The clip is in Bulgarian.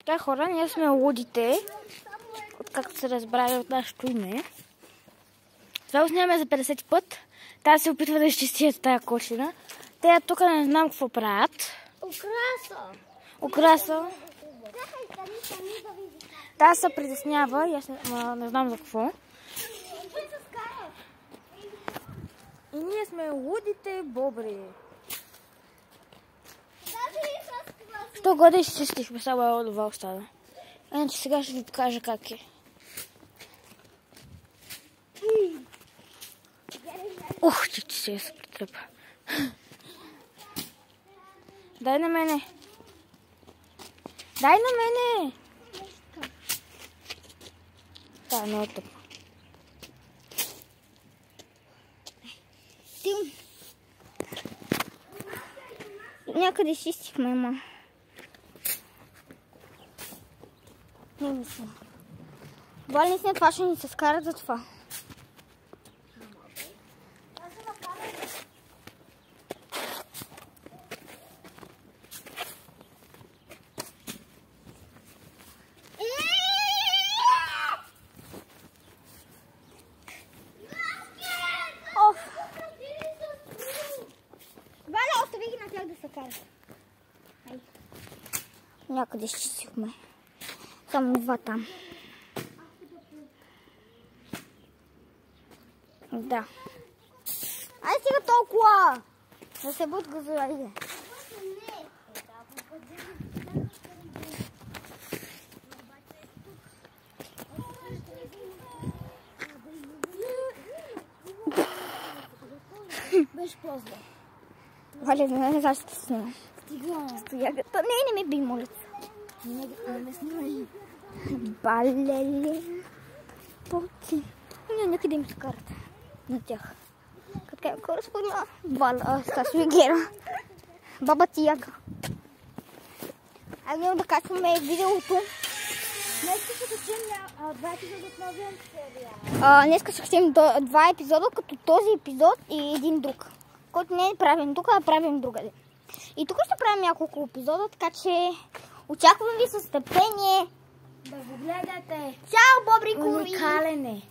Така, хора, ние сме лудите, както се разбрали от нашето име. Това го снимаме за 50 път. Та се опитва да изчистят тая кошина. Те тук не знам какво правят. Украса. Та се притеснява и аз не знам за какво. И ние сме лудите бобри. То годе изчистихме, само това остава. Иначе сега ще ви покажа как е. Ух, че се притръпа. Дай на мене. Дай на мене. Да, е много тъпо. Някъде изчистихме, ма. Не мисля. Вали не това ще ни се скарат за това. Валя, остави ги на тях да се карат. Някъде изчистихме. Само два там. Да. Ай сега толкова! Да се будка газове. Беше поздно. Валя, не знам ще снимам. Стига. То не ми би, моля. Не ме снимай. Балели. Поти. Някъде им се карат на тях. Какая корespondă? Бала, asta суигера. Баба ти яка. Айде да качваме видеото. Днес ще качим 2 епизода от новия сериал. Днес ще качим 2 епизода, като този епизод и един друг. Който не правим тук, а правим другаде. И тук ще правим няколко епизода, така че очаквам ви с търпение. Да го гледате. Чао, бобри кури! Уникален е.